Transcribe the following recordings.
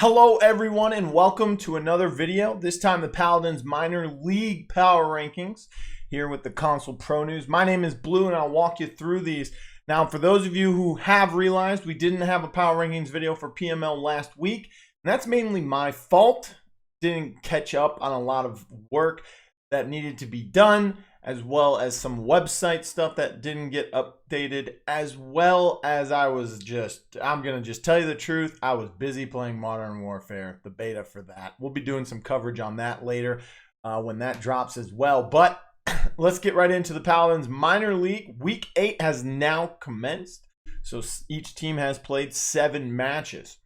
Hello everyone and welcome to another video. This time the Paladins minor league power rankings here with the Console Pro News. My name is Blue and I'll walk you through these. Now for those of you who have realized we didn't have a power rankings video for PML last week, and that's mainly my fault. Didn't catch up on a lot of work that needed to be done, as well as some website stuff that didn't get updated, as well as I'm going to just tell you the truth, I was busy playing Modern Warfare, the beta for that. We'll be doing some coverage on that later when that drops as well. But let's get right into the Paladins minor league. Week 8 has now commenced, so each team has played 7 matches.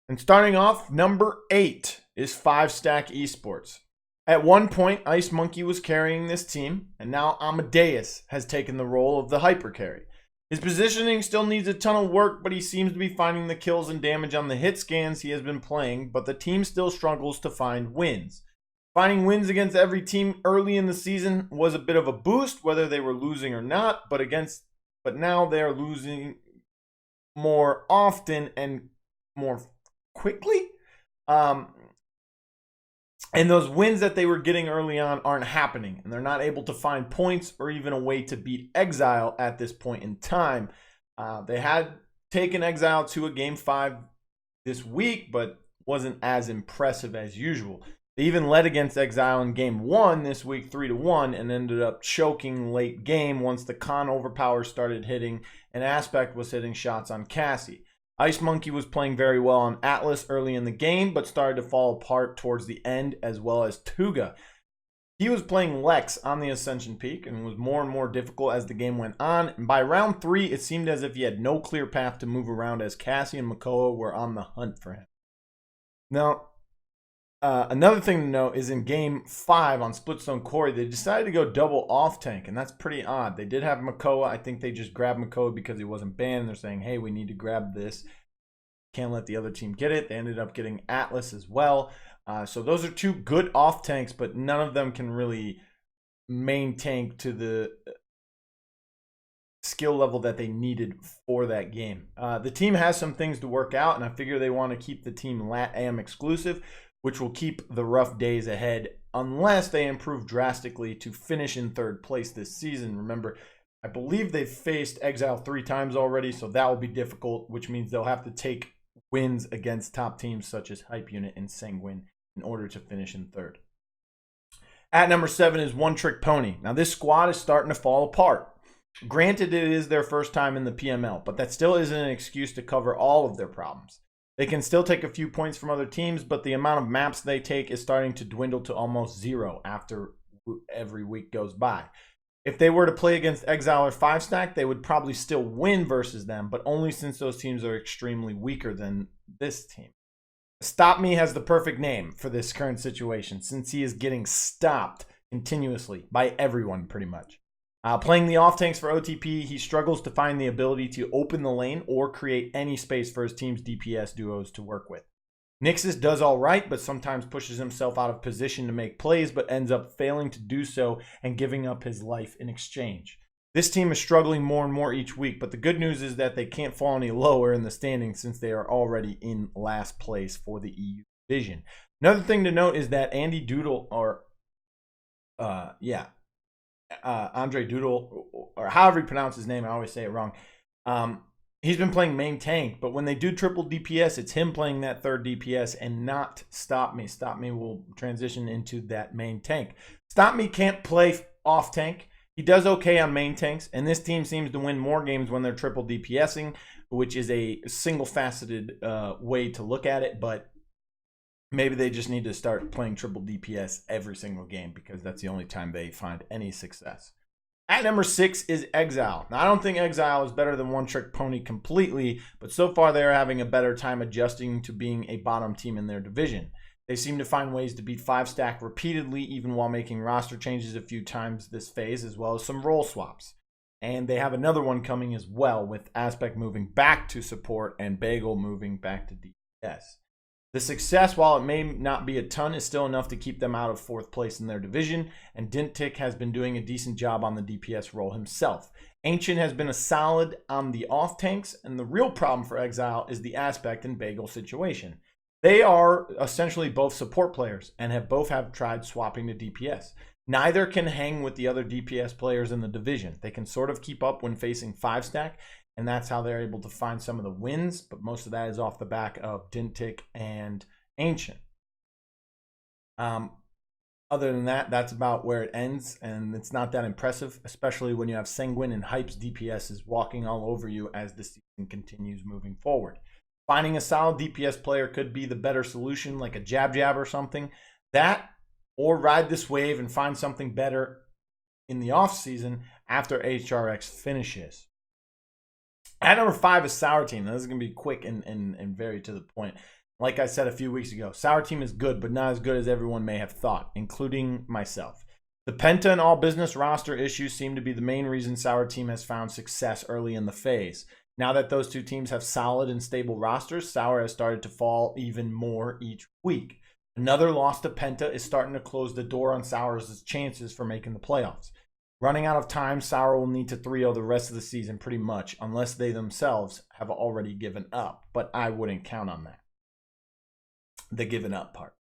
And starting off, number 8 is FiveStack Esports. At one point, Ice Monkey was carrying this team, and now Amadeus has taken the role of the hyper carry. His positioning still needs a ton of work, but he seems to be finding the kills and damage on the hit scans he has been playing, but the team still struggles to find wins. Finding wins against every team early in the season was a bit of a boost, whether they were losing or not, but now they are losing more often and more quickly. And those wins that they were getting early on aren't happening, and they're not able to find points or even a way to beat Exile at this point in time. They had taken Exile to a Game 5 this week, but wasn't as impressive as usual. They even led against Exile in Game 1 this week 3-1 and ended up choking late game once the Con overpower started hitting and Aspect was hitting shots on Cassie. Ice Monkey was playing very well on Atlas early in the game, but started to fall apart towards the end, as well as Tuga. He was playing Lex on the Ascension Peak and was more and more difficult as the game went on. And by round 3, it seemed as if he had no clear path to move around, as Cassie and Makoa were on the hunt for him. Now, another thing to note is in Game 5 on Splitstone Quarry, they decided to go double off-tank, and that's pretty odd. They did have Makoa. I think they just grabbed Makoa because he wasn't banned. They're saying, hey, we need to grab this. Can't let the other team get it. They ended up getting Atlas as well. So those are 2 good off-tanks, but none of them can really main tank to the skill level that they needed for that game. The team has some things to work out, and I figure they want to keep the team LATAM exclusive, which will keep the rough days ahead unless they improve drastically to finish in 3rd place this season. Remember, I believe they've faced Exile 3 times already, so that will be difficult, which means they'll have to take wins against top teams such as Hype Unit and Sanguine in order to finish in 3rd. At number 7 is One Trick Pony. Now, this squad is starting to fall apart. Granted, it is their first time in the PML, but that still isn't an excuse to cover all of their problems. They can still take a few points from other teams, but the amount of maps they take is starting to dwindle to almost 0 after every week goes by. If they were to play against Exile or FiveStack, they would probably still win versus them, but only since those teams are extremely weaker than this team. Stop Me has the perfect name for this current situation, since he is getting stopped continuously by everyone pretty much. Playing the off-tanks for OTP, he struggles to find the ability to open the lane or create any space for his team's DPS duos to work with. Nixus does all right, but sometimes pushes himself out of position to make plays, but ends up failing to do so and giving up his life in exchange. This team is struggling more and more each week, but the good news is that they can't fall any lower in the standings since they are already in last place for the EU division. Another thing to note is that Andy Doodle, Andre Doodle, or however you pronounce his name, I always say it wrong. He's been playing main tank, but when they do triple DPS, it's him playing that 3rd DPS and not Stop Me. Stop Me will transition into that main tank. Stop Me can't play off tank. He does okay on main tanks, and this team seems to win more games when they're triple DPSing, which is a single-faceted way to look at it, but maybe they just need to start playing triple DPS every single game because that's the only time they find any success. At number 6 is Exile. Now, I don't think Exile is better than One Trick Pony completely, but so far they are having a better time adjusting to being a bottom team in their division. They seem to find ways to beat FiveStack repeatedly, even while making roster changes a few times this phase, as well as some role swaps. And they have another one coming as well, with Aspect moving back to support and Bagel moving back to DPS. The success, while it may not be a ton, is still enough to keep them out of 4th place in their division, and Dintic has been doing a decent job on the DPS role himself. Ancient has been a solid on the off tanks, and the real problem for Exile is the Aspect and Bagel situation. They are essentially both support players and have tried swapping to DPS. Neither can hang with the other DPS players in the division. They can sort of keep up when facing FiveStack, and that's how they're able to find some of the wins, but most of that is off the back of Dintic and Ancient. Other than that, that's about where it ends, and it's not that impressive, especially when you have Sanguine and Hype's DPS is walking all over you as the season continues moving forward. Finding a solid DPS player could be the better solution, like a Jab or something. That, or ride this wave and find something better in the offseason after HRX finishes. At number 5 is Sour Team. Now, this is going to be quick and very to the point. Like I said a few weeks ago, Sour Team is good, but not as good as everyone may have thought, including myself. The Penta and all business roster issues seem to be the main reason Sour Team has found success early in the phase. Now that those two teams have solid and stable rosters, Sour has started to fall even more each week. Another loss to Penta is starting to close the door on Sour's chances for making the playoffs. Running out of time, Sour will need to 3-0 the rest of the season pretty much, unless they themselves have already given up. But I wouldn't count on that. The given up part.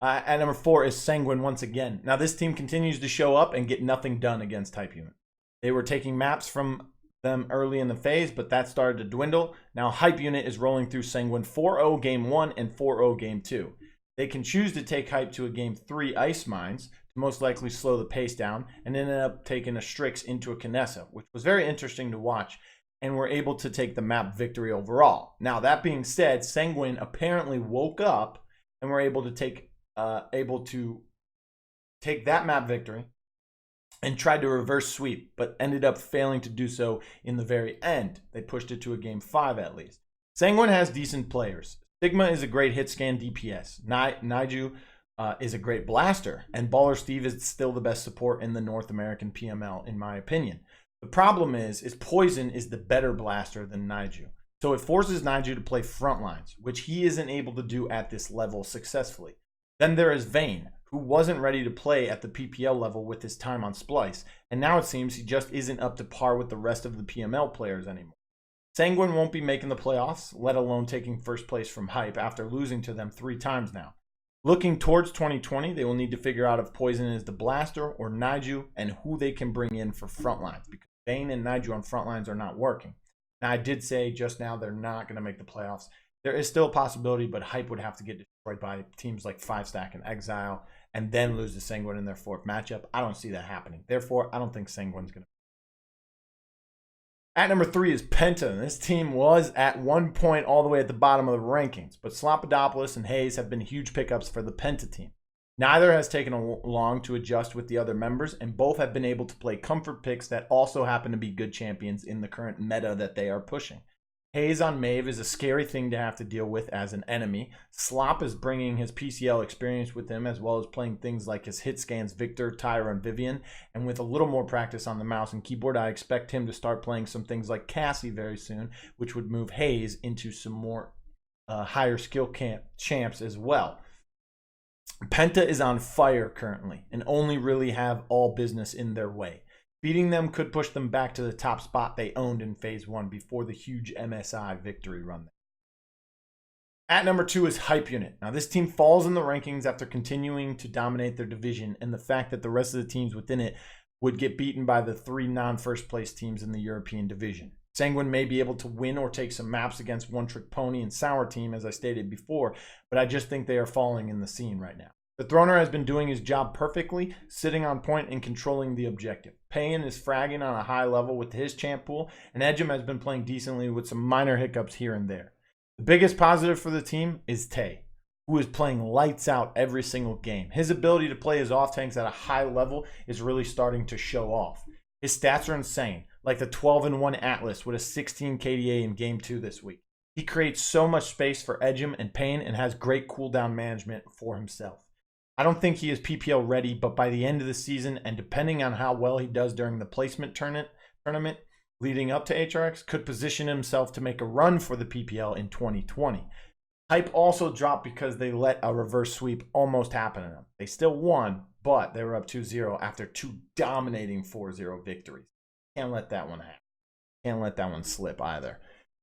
At number 4 is Sanguine once again. Now this team continues to show up and get nothing done against Type Unit. They were taking maps from them early in the phase, but that started to dwindle. Now Hype Unit is rolling through Sanguine 4-0 game 1 and 4-0 game 2. They can choose to take Hype to a game 3 Ice Mines to most likely slow the pace down, and ended up taking a Strix into a Kinessa, which was very interesting to watch, and were able to take the map victory overall. Now that being said, Sanguine apparently woke up and were able to take that map victory and tried to reverse sweep, but ended up failing to do so in the very end. They pushed it to a game 5 at least. Sanguine has decent players. Sigma is a great hit scan DPS. Naiju is a great blaster, and Baller Steve is still the best support in the North American PML in my opinion. The problem is Poison is the better blaster than Naiju. So it forces Naiju to play front lines, which he isn't able to do at this level successfully. Then there is Vayne, who wasn't ready to play at the PPL level with his time on Splice, and now it seems he just isn't up to par with the rest of the PML players anymore. Sanguine won't be making the playoffs, let alone taking first place from Hype after losing to them 3 times now. Looking towards 2020, they will need to figure out if Poison is the blaster or Naiju and who they can bring in for front lines, because Vayne and Naiju on front lines are not working. Now, I did say just now they're not going to make the playoffs. There is still a possibility, but Hype would have to get destroyed by teams like FiveStack and Exile and then lose to Sanguine in their 4th matchup. I don't see that happening. Therefore, I don't think Sanguine's going to. At number 3 is Penta. This team was at one point all the way at the bottom of the rankings, but Slopodopolis and Hayes have been huge pickups for the Penta team. Neither has taken long to adjust with the other members, and both have been able to play comfort picks that also happen to be good champions in the current meta that they are pushing. Hayes on Maeve is a scary thing to have to deal with as an enemy. Slop is bringing his PCL experience with him, as well as playing things like his hit scans Victor, Tyra, and Vivian. And with a little more practice on the mouse and keyboard, I expect him to start playing some things like Cassie very soon, which would move Hayes into some more higher skill champs as well. Penta is on fire currently and only really have all business in their way. Beating them could push them back to the top spot they owned in Phase 1 before the huge MSI victory run. At number 2 is Hype Unit. Now this team falls in the rankings after continuing to dominate their division, and the fact that the rest of the teams within it would get beaten by the 3 non-first place teams in the European division. Sanguine may be able to win or take some maps against One Trick Pony and Sour Team, as I stated before, but I just think they are falling in the scene right now. The Throner has been doing his job perfectly, sitting on point and controlling the objective. Payan is fragging on a high level with his champ pool, and Edgem has been playing decently with some minor hiccups here and there. The biggest positive for the team is Tay, who is playing lights out every single game. His ability to play his off tanks at a high level is really starting to show off. His stats are insane, like the 12-1 Atlas with a 16 KDA in Game 2 this week. He creates so much space for Edgem and Payan and has great cooldown management for himself. I don't think he is PPL ready, but by the end of the season, and depending on how well he does during the placement tournament leading up to HRX, could position himself to make a run for the PPL in 2020. Hype also dropped because they let a reverse sweep almost happen to them. They still won, but they were up 2-0 after 2 dominating 4-0 victories. Can't let that one happen. Can't let that one slip either.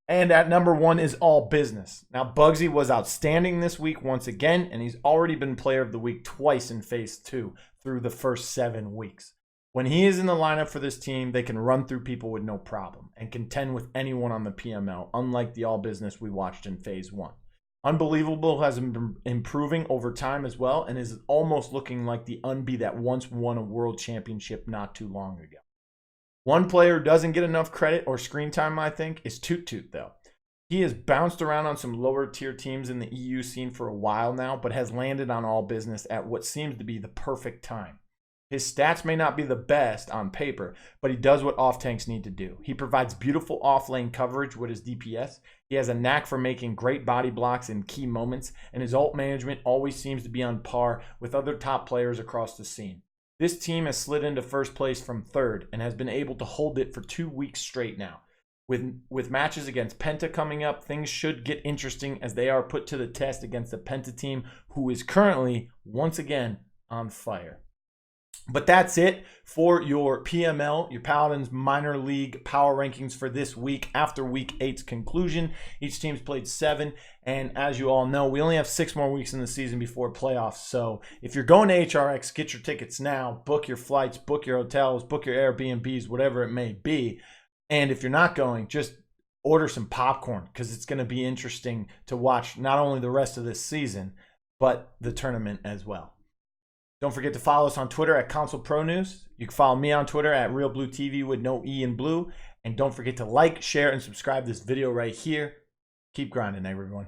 And at number 1 is All Business. Now, Bugsy was outstanding this week once again, and he's already been Player of the Week twice in Phase 2 through the first 7 weeks. When he is in the lineup for this team, they can run through people with no problem and contend with anyone on the PML, unlike the All Business we watched in Phase 1. Unbelievable has been improving over time as well, and is almost looking like the Unbe that once won a world championship not too long ago. One player who doesn't get enough credit or screen time, I think, is Toot Toot, though. He has bounced around on some lower tier teams in the EU scene for a while now, but has landed on All Business at what seems to be the perfect time. His stats may not be the best on paper, but he does what off-tanks need to do. He provides beautiful off-lane coverage with his DPS. He has a knack for making great body blocks in key moments, and his ult management always seems to be on par with other top players across the scene. This team has slid into first place from third and has been able to hold it for 2 weeks straight now. With matches against Penta coming up, things should get interesting as they are put to the test against the Penta team, who is currently, once again, on fire. But that's it for your PML, your Paladins Minor League Power Rankings for this week after Week 8's conclusion. Each team's played 7, and as you all know, we only have 6 more weeks in the season before playoffs. So if you're going to HRX, get your tickets now, book your flights, book your hotels, book your Airbnbs, whatever it may be. And if you're not going, just order some popcorn, because it's going to be interesting to watch not only the rest of this season, but the tournament as well. Don't forget to follow us on Twitter at Console Pro News. You can follow me on Twitter at RealBlueTV with no E in blue. And don't forget to like, share, and subscribe this video right here. Keep grinding, everyone.